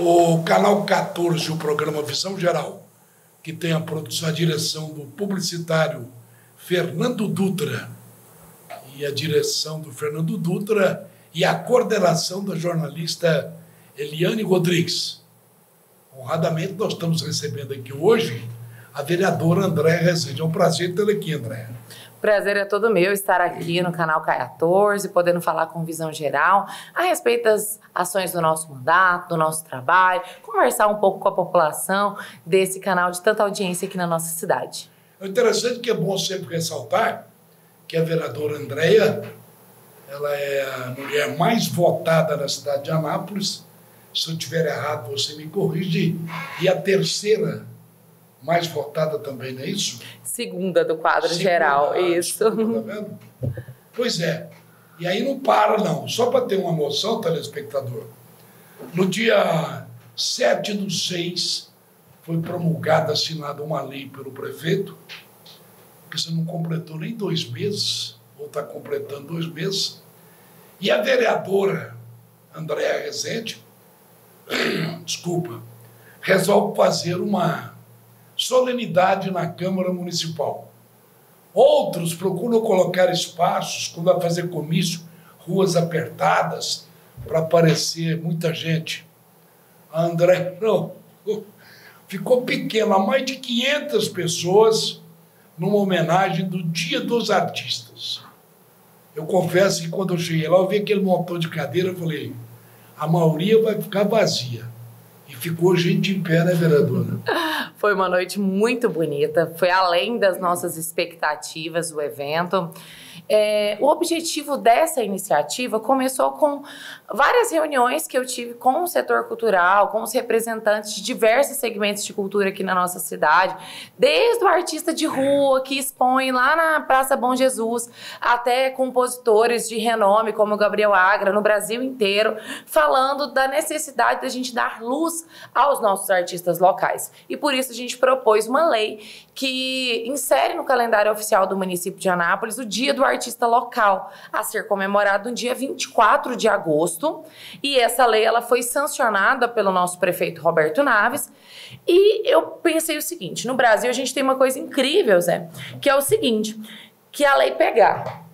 O canal 14, o programa Visão Geral, que tem a produção, a direção do publicitário Fernando Dutra e a direção do Fernando Dutra e a coordenação da jornalista Eliane Rodrigues. Honradamente, nós estamos recebendo aqui hoje a vereadora Andréa Rezende. É um prazer tê-la aqui, Andréa. Prazer é todo meu estar aqui no canal 14, podendo falar com visão geral a respeito das ações do nosso mandato, do nosso trabalho, conversar um pouco com a população desse canal de tanta audiência aqui na nossa cidade. É interessante que é bom sempre ressaltar que a vereadora Andréa, ela é a mulher mais votada na cidade de Anápolis. Se eu estiver errado, você me corrige. E a terceira mais votada também, não é isso? Segunda do quadro geral, isso. Desculpa, tá vendo? Pois é. E aí não para, não. Só para ter uma noção, telespectador, no dia 7/6 foi promulgada, assinada uma lei pelo prefeito, que você não completou nem 2 meses, ou está completando 2 meses, e a vereadora Andréa Rezende, resolve fazer uma solenidade na Câmara Municipal. Outros procuram colocar espaços, quando vai fazer comício, ruas apertadas, para aparecer muita gente. A Andréa, não, ficou pequena, mais de 500 pessoas, numa homenagem do Dia dos Artistas. Eu confesso que quando eu cheguei lá, eu vi aquele montão de cadeira, eu falei, a maioria vai ficar vazia. E ficou gente em pé, né, vereadora? Foi uma noite muito bonita, foi além das nossas expectativas o evento. O objetivo dessa iniciativa começou com várias reuniões que eu tive com o setor cultural, com os representantes de diversos segmentos de cultura aqui na nossa cidade, desde o artista de rua que expõe lá na Praça Bom Jesus, até compositores de renome como o Gabriel Agra, no Brasil inteiro, falando da necessidade da gente dar luz aos nossos artistas locais. E por isso a gente propôs uma lei que insere no calendário oficial do município de Anápolis o Dia do Artista Local, a ser comemorado no dia 24 de agosto. E essa lei ela foi sancionada pelo nosso prefeito Roberto Naves. E eu pensei o seguinte, no Brasil a gente tem uma coisa incrível, Zé, que é o seguinte, que a lei pegar.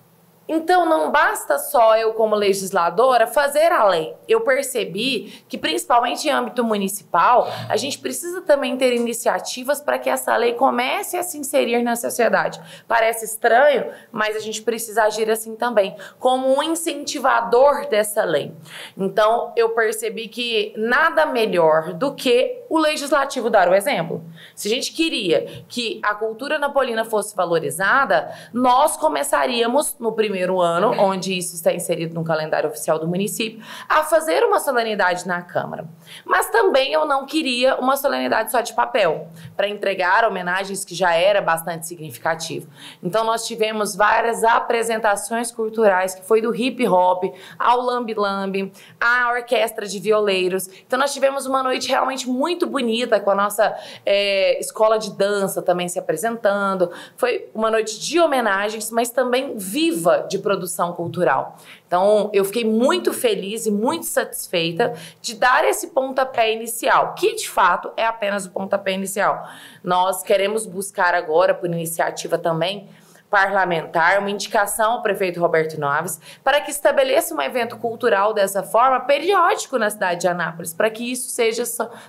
Então, não basta só eu, como legisladora, fazer a lei. Eu percebi que, principalmente em âmbito municipal, a gente precisa também ter iniciativas para que essa lei comece a se inserir na sociedade. Parece estranho, mas a gente precisa agir assim também, como um incentivador dessa lei. Então, eu percebi que nada melhor do que o legislativo dar o exemplo. Se a gente queria que a cultura napolina fosse valorizada, nós começaríamos no primeiro ano, onde isso está inserido no calendário oficial do município, a fazer uma solenidade na Câmara. Mas também eu não queria uma solenidade só de papel, para entregar homenagens que já era bastante significativo. Então nós tivemos várias apresentações culturais, que foi do hip hop, ao lambe-lambe, à orquestra de violeiros. Então nós tivemos uma noite realmente muito bonita, com a nossa escola de dança também se apresentando. Foi uma noite de homenagens, mas também viva de produção cultural. Então, eu fiquei muito feliz e muito satisfeita de dar esse pontapé inicial, que de fato é apenas o pontapé inicial. Nós queremos buscar agora, por iniciativa também parlamentar, uma indicação ao prefeito Roberto Naves para que estabeleça um evento cultural dessa forma, periódico na cidade de Anápolis, para que isso seja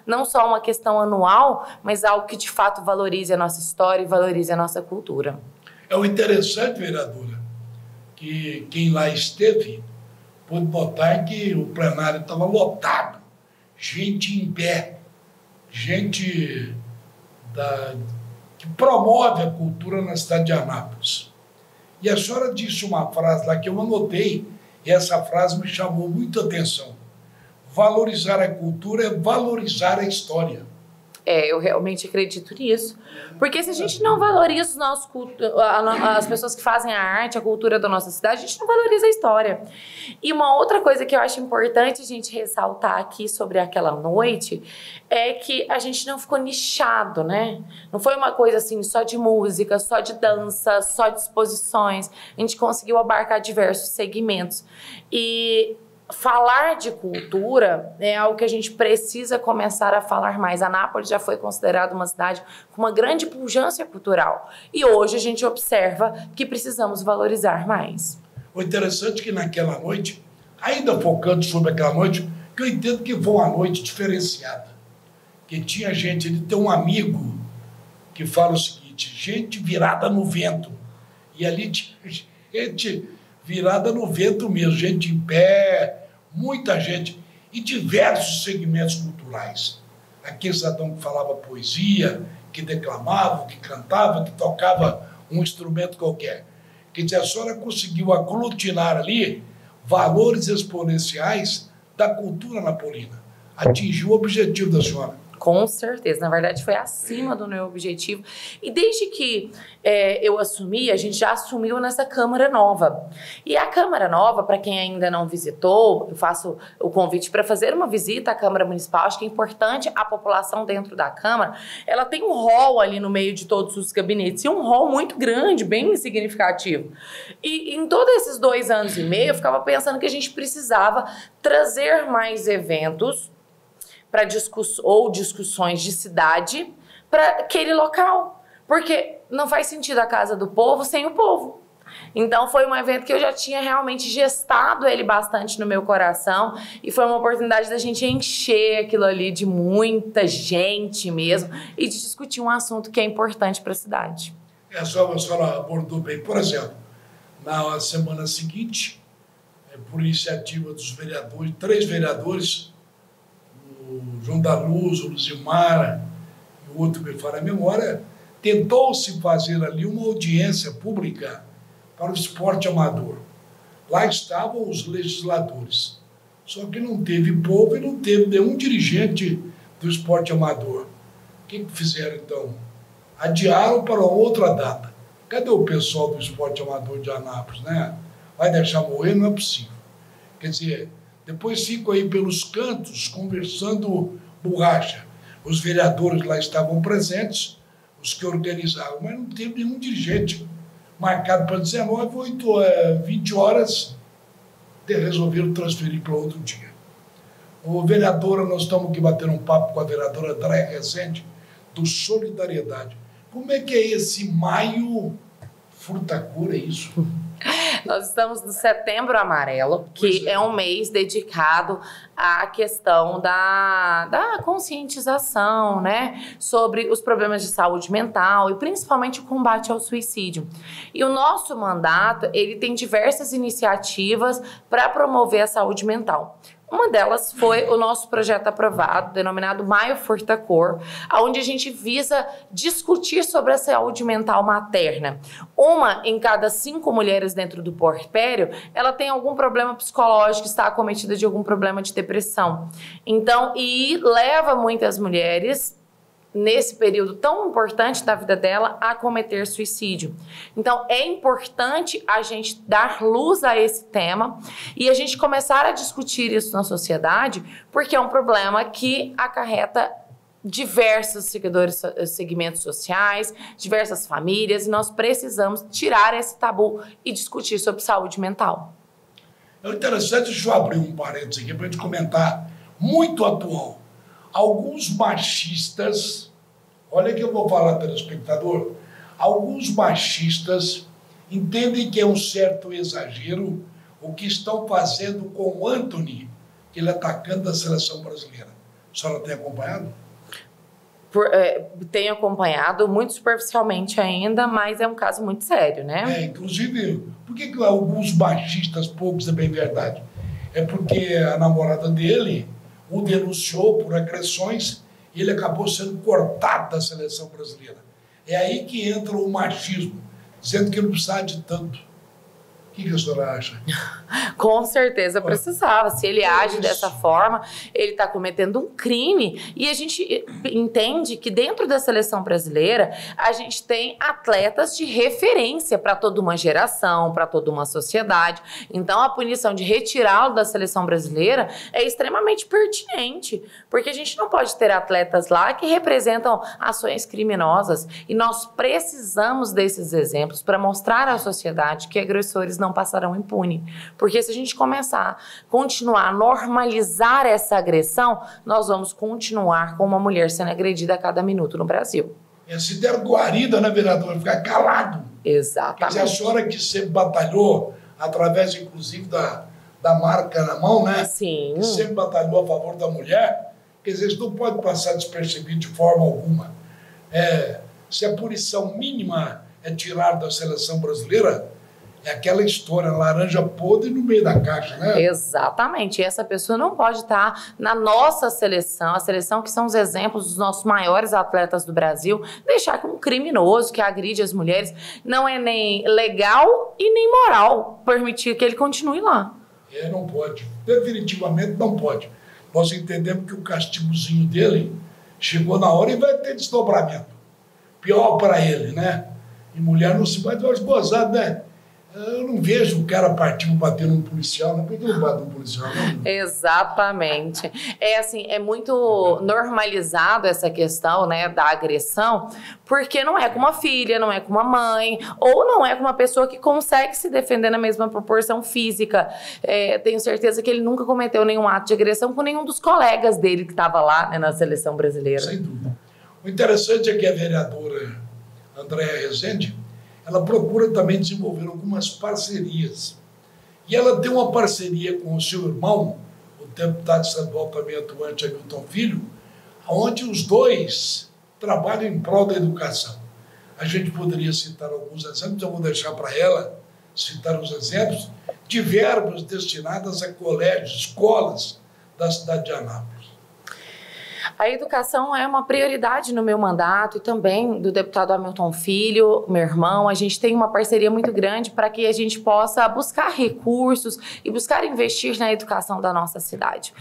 não só uma questão anual, mas algo que de fato valorize a nossa história e valorize a nossa cultura. É o interessante, vereadora, que quem lá esteve pôde botar que o plenário estava lotado, gente em pé, gente que promove a cultura na cidade de Anápolis. E a senhora disse uma frase lá que eu anotei, e essa frase me chamou muito a atenção. Valorizar a cultura é valorizar a história. Eu realmente acredito nisso. Porque se a gente não valoriza os nossos as pessoas que fazem a arte, a cultura da nossa cidade, a gente não valoriza a história. E uma outra coisa que eu acho importante a gente ressaltar aqui sobre aquela noite é que a gente não ficou nichado, né? Não foi uma coisa assim só de música, só de dança, só de exposições. A gente conseguiu abarcar diversos segmentos. E falar de cultura é algo que a gente precisa começar a falar mais. Anápolis já foi considerada uma cidade com uma grande pujança cultural. E hoje a gente observa que precisamos valorizar mais. O interessante é que naquela noite, ainda focando sobre aquela noite, que eu entendo que foi uma noite diferenciada. Que tinha gente, ele tem um amigo que fala o seguinte, gente virada no vento. E ali tinha gente virada no vento mesmo, gente em pé, muita gente, e diversos segmentos culturais. Aquele cidadão que falava poesia, que declamava, que cantava, que tocava um instrumento qualquer. Quer dizer, a senhora conseguiu aglutinar ali valores exponenciais da cultura napolina. Atingiu o objetivo da senhora. Com certeza, na verdade foi acima do meu objetivo. E desde que eu assumi, a gente já assumiu nessa Câmara Nova. E a Câmara Nova, para quem ainda não visitou, eu faço o convite para fazer uma visita à Câmara Municipal. Acho que é importante a população dentro da Câmara. Ela tem um hall ali no meio de todos os gabinetes, e um hall muito grande, bem significativo. E em todos esses 2 anos e meio, eu ficava pensando que a gente precisava trazer mais eventos para discussões de cidade para aquele local. Porque não faz sentido a Casa do Povo sem o povo. Então foi um evento que eu já tinha realmente gestado ele bastante no meu coração e foi uma oportunidade da gente encher aquilo ali de muita gente mesmo e de discutir um assunto que é importante para a cidade. A senhora abordou bem. Por exemplo, na semana seguinte, por iniciativa dos vereadores, 3 vereadores, o João da Luz, o Luzimar e o outro que me fala a memória, tentou-se fazer ali uma audiência pública para o esporte amador. Lá estavam os legisladores, só que não teve povo e não teve nenhum dirigente do esporte amador. O que fizeram então? Adiaram para outra data. Cadê o pessoal do esporte amador de Anápolis, né? Vai deixar morrer? Não é possível. Quer dizer, depois ficam aí pelos cantos conversando borracha. Os vereadores lá estavam presentes, os que organizavam, mas não teve nenhum dirigente marcado para 19, 20 horas, resolveram transferir para outro dia. O vereadora, nós estamos aqui batendo um papo com a vereadora Andréia Rezende, do Solidariedade. Como é que é esse maio Furtacura, é isso? Nós estamos no Setembro Amarelo, que é um mês dedicado à questão da conscientização, né, sobre os problemas de saúde mental e principalmente o combate ao suicídio. E o nosso mandato, ele tem diversas iniciativas para promover a saúde mental. Uma delas foi o nosso projeto aprovado, denominado Maio Furtacor, onde a gente visa discutir sobre a saúde mental materna. Uma em cada 5 mulheres dentro do puerpério, ela tem algum problema psicológico, está acometida de algum problema de depressão. Então, e leva muitas mulheres nesse período tão importante da vida dela, a cometer suicídio. Então, é importante a gente dar luz a esse tema e a gente começar a discutir isso na sociedade, porque é um problema que acarreta diversos segmentos sociais, diversas famílias, e nós precisamos tirar esse tabu e discutir sobre saúde mental. É interessante, deixa eu abrir um parênteses aqui para a gente comentar, muito atual. Alguns machistas, olha que eu vou falar, telespectador, alguns machistas entendem que é um certo exagero o que estão fazendo com o Antony, ele atacante da seleção brasileira. A senhora tem acompanhado? Tenho acompanhado, muito superficialmente ainda, mas é um caso muito sério, né? Inclusive, por que alguns machistas, poucos é bem verdade? É porque a namorada dele o denunciou por agressões e ele acabou sendo cortado da seleção brasileira. É aí que entra o machismo, dizendo que não precisava de tanto. O que a senhora acha? Com certeza precisava. Se ele age dessa forma, ele está cometendo um crime. E a gente entende que dentro da seleção brasileira, a gente tem atletas de referência para toda uma geração, para toda uma sociedade. Então, a punição de retirá-lo da seleção brasileira é extremamente pertinente, porque a gente não pode ter atletas lá que representam ações criminosas. E nós precisamos desses exemplos para mostrar à sociedade que agressores não não passarão impune. Porque se a gente continuar a normalizar essa agressão, nós vamos continuar com uma mulher sendo agredida a cada minuto no Brasil. Se der guarida, né, vereador? Ficar calado. Exatamente. Quer dizer, a senhora que sempre batalhou, através, inclusive, da marca na mão, né? Sim. Que sempre batalhou a favor da mulher. Quer dizer, isso não pode passar despercebido de forma alguma. Se a punição mínima é tirar da seleção brasileira, é aquela história, laranja podre no meio da caixa, né? Exatamente. E essa pessoa não pode estar na nossa seleção, a seleção que são os exemplos dos nossos maiores atletas do Brasil, deixar que um criminoso que agride as mulheres não é nem legal e nem moral permitir que ele continue lá. Não pode. Definitivamente não pode. Nós entendemos que o castigozinho dele chegou na hora e vai ter desdobramento. Pior para ele, né? E mulher não se vai dar esbozado, né? Eu não vejo o cara partir para bater num policial, né? Por que não bate num policial? Não? Exatamente. É muito normalizado essa questão, né, da agressão, porque não é com uma filha, não é com uma mãe, ou não é com uma pessoa que consegue se defender na mesma proporção física. Tenho certeza que ele nunca cometeu nenhum ato de agressão com nenhum dos colegas dele que estava lá, né, na seleção brasileira. Sem dúvida. O interessante é que a vereadora Andréa Rezende, ela procura também desenvolver algumas parcerias. E ela tem uma parceria com o seu irmão, o deputado estadual também atuante, Hamilton Filho, onde os dois trabalham em prol da educação. A gente poderia citar alguns exemplos, eu vou deixar para ela citar os exemplos, de verbas destinadas a colégios, escolas da cidade de Anápolis. A educação é uma prioridade no meu mandato e também do deputado Hamilton Filho, meu irmão. A gente tem uma parceria muito grande para que a gente possa buscar recursos e buscar investir na educação da nossa cidade.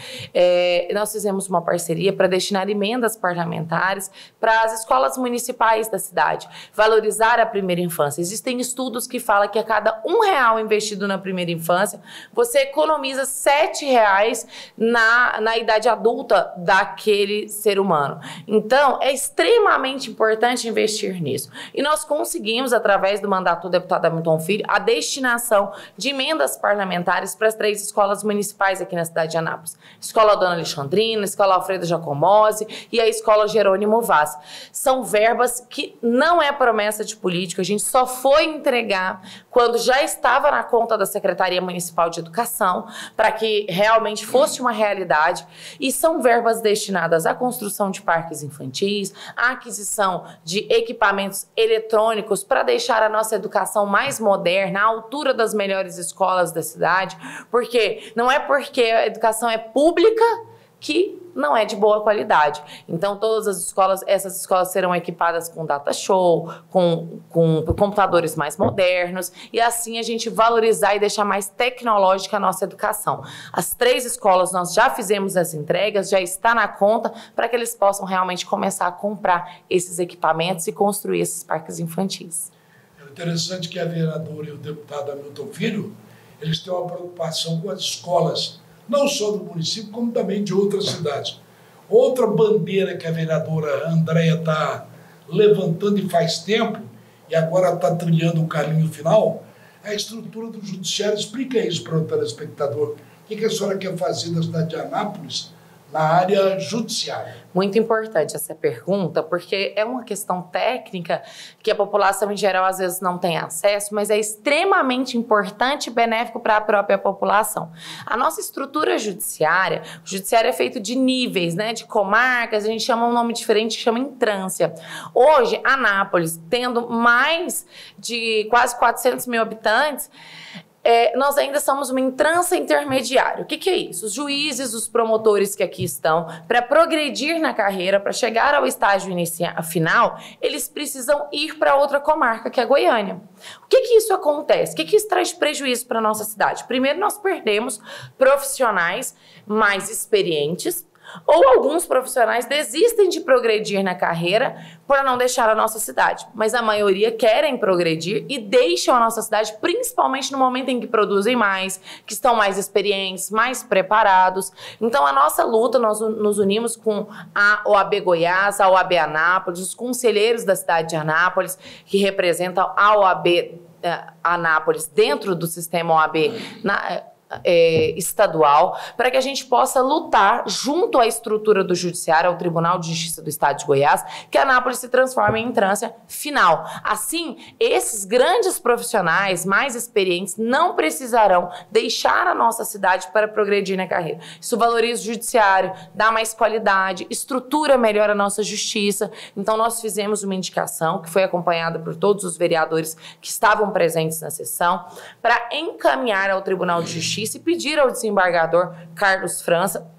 Nós fizemos uma parceria para destinar emendas parlamentares para as escolas municipais da cidade, valorizar a primeira infância. Existem estudos que falam que a cada R$1 investido na primeira infância, você economiza R$7 na idade adulta daquele ser humano. Então, é extremamente importante investir nisso. E nós conseguimos, através do mandato do deputado Hamilton Filho, a destinação de emendas parlamentares para as 3 escolas municipais aqui na cidade de Anápolis. Escola Dona Alexandrina, Escola Alfredo Jacomozzi e a Escola Jerônimo Vaz. São verbas que não é promessa de político, a gente só foi entregar quando já estava na conta da Secretaria Municipal de Educação, para que realmente fosse uma realidade, e são verbas destinadas à construção de parques infantis, à aquisição de equipamentos eletrônicos para deixar a nossa educação mais moderna, à altura das melhores escolas da cidade, porque não é porque a educação é pública que não é de boa qualidade. Então, todas essas escolas serão equipadas com data show, com computadores mais modernos, e assim a gente valorizar e deixar mais tecnológica a nossa educação. As 3 escolas nós já fizemos as entregas, já está na conta, para que eles possam realmente começar a comprar esses equipamentos e construir esses parques infantis. É interessante que a vereadora e o deputado Hamilton Filho, eles têm uma preocupação com as escolas, não só do município, como também de outras cidades. Outra bandeira que a vereadora Andréa está levantando e faz tempo, e agora está trilhando o caminho final, é a estrutura do judiciário. Explica isso para o telespectador. O que a senhora quer fazer da cidade de Anápolis na área judiciária? Muito importante essa pergunta, porque é uma questão técnica que a população em geral às vezes não tem acesso, mas é extremamente importante e benéfico para a própria população. A nossa estrutura judiciária, o judiciário é feito de níveis, né, de comarcas, a gente chama um nome diferente, chama entrância. Hoje, Anápolis, tendo mais de quase 400 mil habitantes, nós ainda somos uma entrância intermediária. O que é isso? Os juízes, os promotores que aqui estão, para progredir na carreira, para chegar ao estágio final, eles precisam ir para outra comarca, que é Goiânia. O que isso acontece? O que isso traz prejuízo para a nossa cidade? Primeiro, nós perdemos profissionais mais experientes, Ou alguns profissionais desistem de progredir na carreira para não deixar a nossa cidade. Mas a maioria querem progredir e deixam a nossa cidade, principalmente no momento em que produzem mais, que estão mais experientes, mais preparados. Então, a nossa luta, nós nos unimos com a OAB Goiás, a OAB Anápolis, os conselheiros da cidade de Anápolis, que representam a OAB Anápolis dentro do sistema OAB estadual, para que a gente possa lutar junto à estrutura do Judiciário, ao Tribunal de Justiça do Estado de Goiás, que Anápolis se transforme em instância final. Assim, esses grandes profissionais mais experientes não precisarão deixar a nossa cidade para progredir na carreira. Isso valoriza o Judiciário, dá mais qualidade, estrutura melhor a nossa justiça. Então, nós fizemos uma indicação, que foi acompanhada por todos os vereadores que estavam presentes na sessão, para encaminhar ao Tribunal de Justiça e pedir ao desembargador Carlos França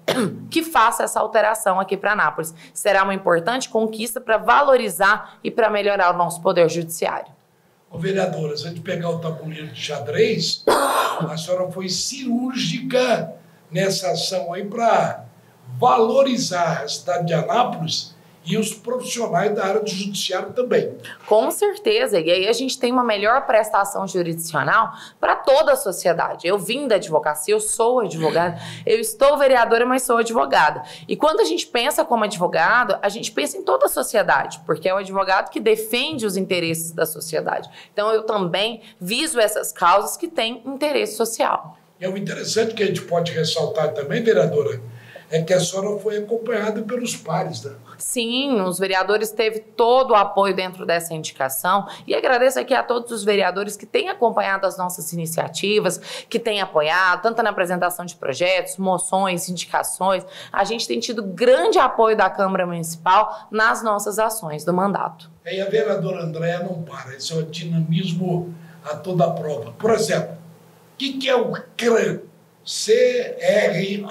que faça essa alteração aqui para Anápolis. Será uma importante conquista para valorizar e para melhorar o nosso poder judiciário. Ô, vereadora, se a gente pegar o tabuleiro de xadrez, a senhora foi cirúrgica nessa ação aí para valorizar a cidade de Anápolis e os profissionais da área do judiciário também. Com certeza, e aí a gente tem uma melhor prestação jurisdicional para toda a sociedade. Eu vim da advocacia, eu sou advogada, eu estou vereadora, mas sou advogada. E quando a gente pensa como advogado, a gente pensa em toda a sociedade, porque é o advogado que defende os interesses da sociedade. Então eu também viso essas causas que têm interesse social. E é o interessante que a gente pode ressaltar também, vereadora, é que a senhora foi acompanhada pelos pares, né? Sim, os vereadores teve todo o apoio dentro dessa indicação e agradeço aqui a todos os vereadores que têm acompanhado as nossas iniciativas, que têm apoiado, tanto na apresentação de projetos, moções, indicações. A gente tem tido grande apoio da Câmara Municipal nas nossas ações do mandato. E a vereadora Andréa não para, esse é o dinamismo a toda prova. Por exemplo, o que é o CRAM? C-R-A-M,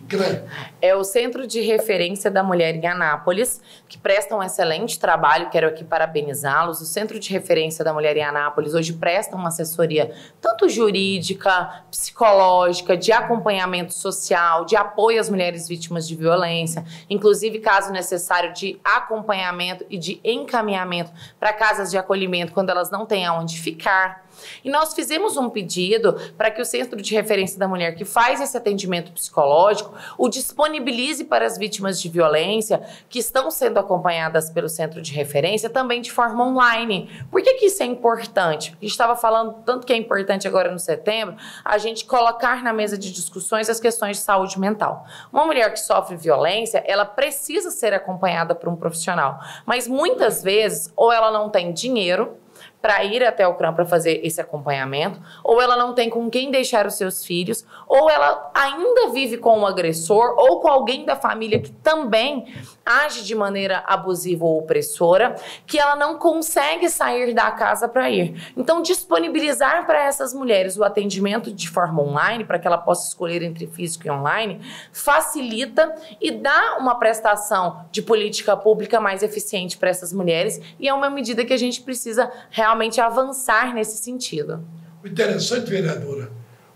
CRAM. É o Centro de Referência da Mulher em Anápolis, que presta um excelente trabalho, quero aqui parabenizá-los. O Centro de Referência da Mulher em Anápolis hoje presta uma assessoria tanto jurídica, psicológica, de acompanhamento social, de apoio às mulheres vítimas de violência, inclusive, caso necessário, de acompanhamento e de encaminhamento para casas de acolhimento quando elas não têm aonde ficar. E nós fizemos um pedido para que o Centro de Referência da Mulher, que faz esse atendimento psicológico, o disponibilize para as vítimas de violência que estão sendo acompanhadas pelo Centro de Referência também de forma online. Por que isso é importante? A gente estava falando tanto que é importante agora no setembro, a gente colocar na mesa de discussões as questões de saúde mental. Uma mulher que sofre violência, ela precisa ser acompanhada por um profissional, mas muitas vezes ou ela não tem dinheiro para ir até o CRAM para fazer esse acompanhamento, ou ela não tem com quem deixar os seus filhos, ou ela ainda vive com um agressor ou com alguém da família que também age de maneira abusiva ou opressora, que ela não consegue sair da casa para ir. Então, disponibilizar para essas mulheres o atendimento de forma online, para que ela possa escolher entre físico e online, facilita e dá uma prestação de política pública mais eficiente para essas mulheres, e é uma medida que a gente precisa realmente avançar nesse sentido. O interessante, vereadora,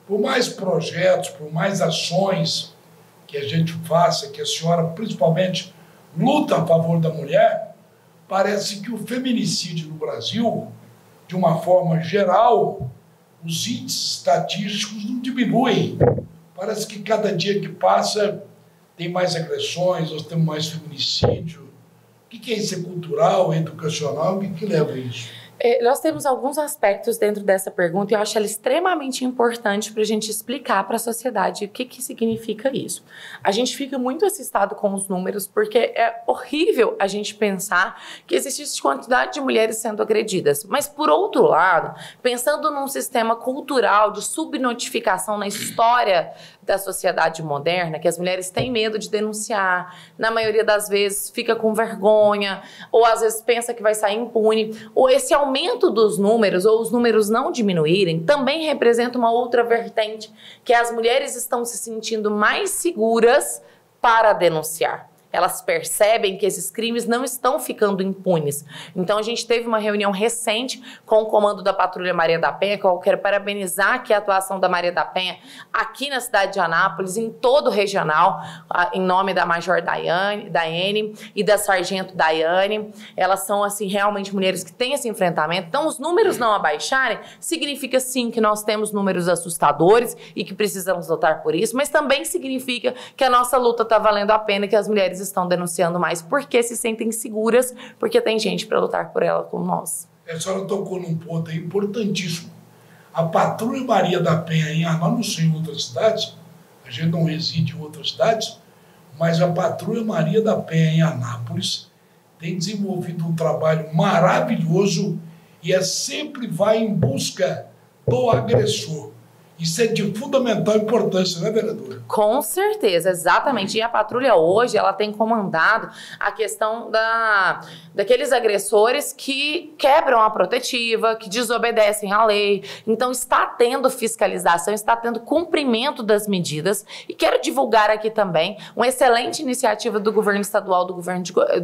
por mais projetos, por mais ações que a gente faça, que a senhora principalmente luta a favor da mulher, parece que o feminicídio no Brasil, de uma forma geral, os índices estatísticos não diminuem. Parece que cada dia que passa tem mais agressões, nós temos mais feminicídio. O que é isso? É cultural, é educacional? O que leva a isso? Nós temos alguns aspectos dentro dessa pergunta e eu acho ela extremamente importante para a gente explicar para a sociedade o que significa isso. A gente fica muito assustado com os números porque é horrível a gente pensar que existe quantidade de mulheres sendo agredidas. Mas, por outro lado, pensando num sistema cultural de subnotificação na história da sociedade moderna, que as mulheres têm medo de denunciar, na maioria das vezes fica com vergonha, ou às vezes pensa que vai sair impune, ou esse aumento dos números, ou os números não diminuírem, também representa uma outra vertente, que as mulheres estão se sentindo mais seguras para denunciar. elas percebem que esses crimes não estão ficando impunes. Então, a gente teve uma reunião recente com o comando da Patrulha Maria da Penha, que eu quero parabenizar aqui a atuação da Maria da Penha aqui na cidade de Anápolis, em todo o regional, em nome da Major Daiane e da Sargento Daiane. Elas são, assim, realmente mulheres que têm esse enfrentamento. Então, os números não abaixarem significa, sim, que nós temos números assustadores e que precisamos lutar por isso, mas também significa que a nossa luta está valendo a pena, que as mulheres estão denunciando mais porque se sentem seguras, porque tem gente para lutar por ela como nós. A senhora tocou num ponto aí importantíssimo. A Patrulha Maria da Penha em Anápolis, em outras cidades, a gente não reside em outras cidades, mas a Patrulha Maria da Penha em Anápolis tem desenvolvido um trabalho maravilhoso e sempre vai em busca do agressor. Isso é de fundamental importância, né, vereadora? Com certeza, exatamente. E a patrulha hoje, ela tem comandado a questão daqueles agressores que quebram a protetiva, que desobedecem à lei. Então, está tendo fiscalização, está tendo cumprimento das medidas. E quero divulgar aqui também uma excelente iniciativa do governo estadual, do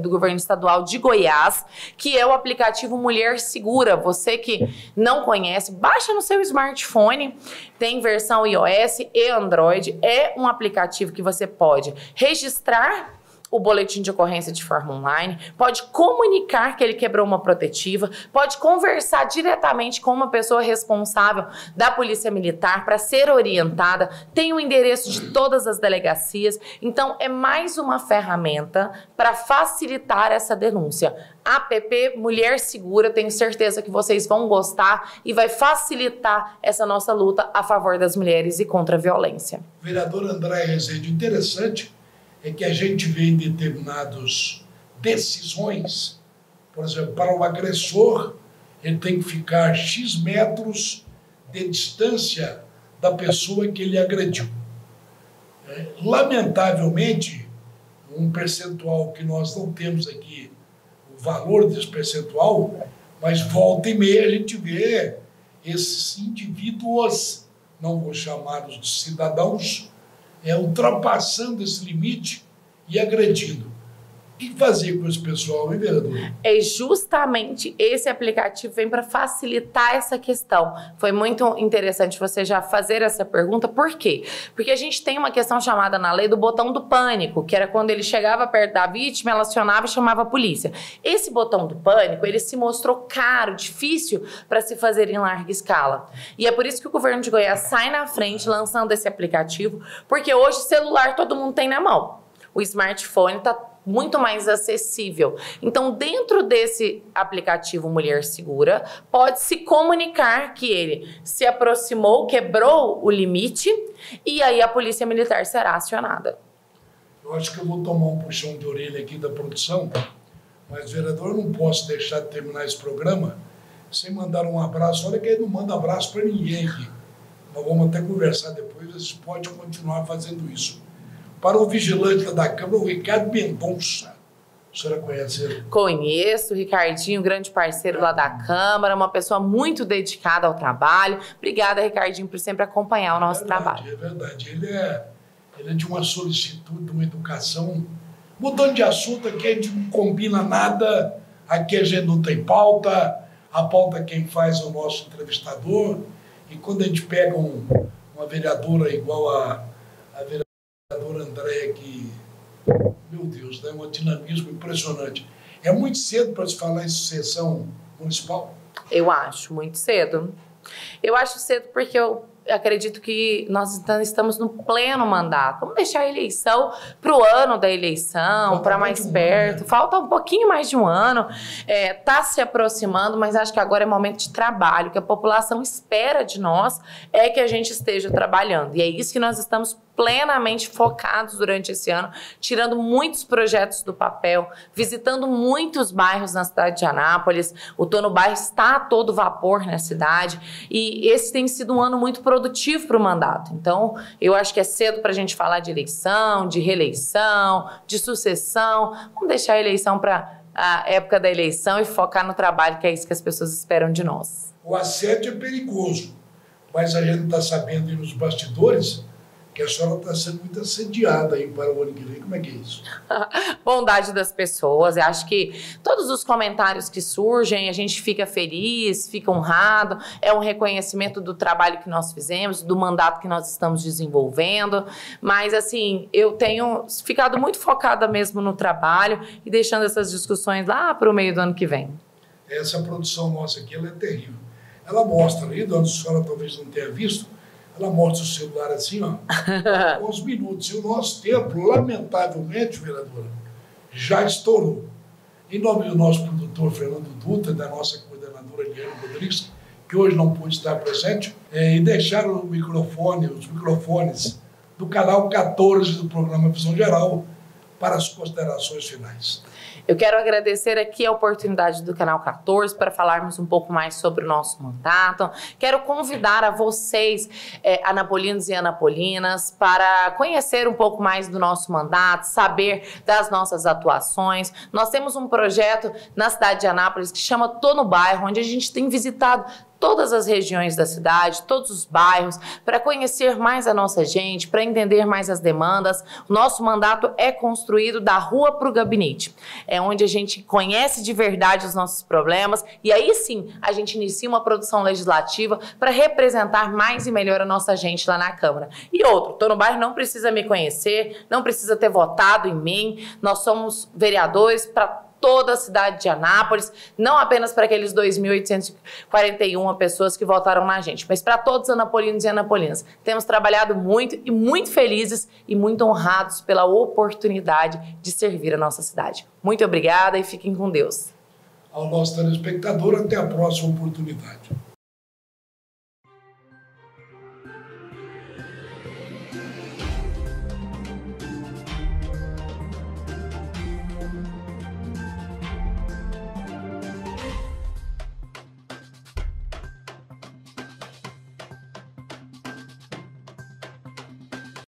governo estadual de Goiás, que é o aplicativo Mulher Segura. Você que não conhece, baixa no seu smartphone. Tem versão iOS e Android. É um aplicativo que você pode registrar o boletim de ocorrência de forma online, pode comunicar que ele quebrou uma protetiva, pode conversar diretamente com uma pessoa responsável da Polícia Militar para ser orientada, tem o endereço de todas as delegacias. Então, é mais uma ferramenta para facilitar essa denúncia. App Mulher Segura, tenho certeza que vocês vão gostar e vai facilitar essa nossa luta a favor das mulheres e contra a violência. Vereador André Rezende, interessante é que a gente vê em determinadas decisões, por exemplo, para o agressor, ele tem que ficar X metros de distância da pessoa que ele agrediu. Lamentavelmente, um percentual que nós não temos aqui, o valor desse percentual, mas volta e meia a gente vê esses indivíduos, não vou chamá-los de cidadãos, ultrapassando esse limite e agredindo. O que fazer com esse pessoal, hein, vereador? É justamente esse aplicativo vem para facilitar essa questão. Foi muito interessante você já fazer essa pergunta. Por quê? Porque a gente tem uma questão chamada na lei do botão do pânico, que era quando ele chegava perto da vítima, ela acionava e chamava a polícia. Esse botão do pânico, ele se mostrou caro, difícil para se fazer em larga escala. E é por isso que o governo de Goiás sai na frente lançando esse aplicativo, porque hoje celular todo mundo tem na mão. O smartphone está muito mais acessível. Então, dentro desse aplicativo Mulher Segura, pode se comunicar que ele se aproximou, quebrou o limite, e aí a Polícia Militar será acionada. Eu acho que eu vou tomar um puxão de orelha aqui da produção, mas, vereador, eu não posso deixar de terminar esse programa sem mandar um abraço. Olha que ele não manda abraço para ninguém aqui. Nós vamos até conversar depois, você pode continuar fazendo isso. Para o vigilante da Câmara, o Ricardo Mendonça. A senhora conhece ele? Conheço, o Ricardinho, grande parceiro lá da Câmara, uma pessoa muito dedicada ao trabalho. Obrigada, Ricardinho, por sempre acompanhar o nosso trabalho. É verdade, ele é de uma solicitude, de uma educação. Mudando de assunto, aqui a gente não combina nada, aqui a gente não tem pauta, a pauta quem faz é o nosso entrevistador, e quando a gente pega uma vereadora igual a vereadora Andréia, que, meu Deus, dá um dinamismo impressionante. É muito cedo para se falar em sucessão municipal? Eu acho muito cedo. Eu acho cedo porque eu acredito que nós estamos no pleno mandato. Vamos deixar a eleição para o ano da eleição, para mais perto. Falta um pouquinho mais de um ano. Está se aproximando, mas acho que agora é momento de trabalho. O que a população espera de nós é que a gente esteja trabalhando. E é isso que nós estamos plenamente focados durante esse ano, tirando muitos projetos do papel, visitando muitos bairros na cidade de Anápolis. O Tô no Bairro está a todo vapor na cidade e esse tem sido um ano muito produtivo para o mandato. Então, eu acho que é cedo para a gente falar de eleição, de reeleição, de sucessão. Vamos deixar a eleição para a época da eleição e focar no trabalho, que é isso que as pessoas esperam de nós. O assédio é perigoso, mas a gente está sabendo aí nos bastidores que a senhora está sendo muito assediada aí para o ano que vem. Como é que é isso? Bondade das pessoas. Eu acho que todos os comentários que surgem, a gente fica feliz, fica honrado. É um reconhecimento do trabalho que nós fizemos, do mandato que nós estamos desenvolvendo. Mas, assim, eu tenho ficado muito focada mesmo no trabalho e deixando essas discussões lá para o meio do ano que vem. Essa produção nossa aqui, ela é terrível. Ela mostra ali, onde a senhora talvez não tenha visto, ela mostra o celular assim, ó, com os minutos. E o nosso tempo, lamentavelmente, vereadora, já estourou. Em nome do nosso produtor Fernando Dutra, da nossa coordenadora Eliane Rodrigues, que hoje não pôde estar presente, e deixaram os microfones do canal 14 do programa Visão Geral para as considerações finais. Eu quero agradecer aqui a oportunidade do Canal 14 para falarmos um pouco mais sobre o nosso mandato. Quero convidar a vocês, anapolinos e anapolinas, para conhecer um pouco mais do nosso mandato, saber das nossas atuações. Nós temos um projeto na cidade de Anápolis que chama Tô no Bairro, onde a gente tem visitado todas as regiões da cidade, todos os bairros, para conhecer mais a nossa gente, para entender mais as demandas. O nosso mandato é construído da rua para o gabinete. É onde a gente conhece de verdade os nossos problemas e aí sim a gente inicia uma produção legislativa para representar mais e melhor a nossa gente lá na Câmara. E outro, Tô no Bairro não precisa me conhecer, não precisa ter votado em mim. Nós somos vereadores para toda a cidade de Anápolis, não apenas para aqueles 2.841 pessoas que votaram na gente, mas para todos os anapolinos e anapolinas. Temos trabalhado muito e muito felizes e muito honrados pela oportunidade de servir a nossa cidade. Muito obrigada e fiquem com Deus. Ao nosso telespectador, até a próxima oportunidade.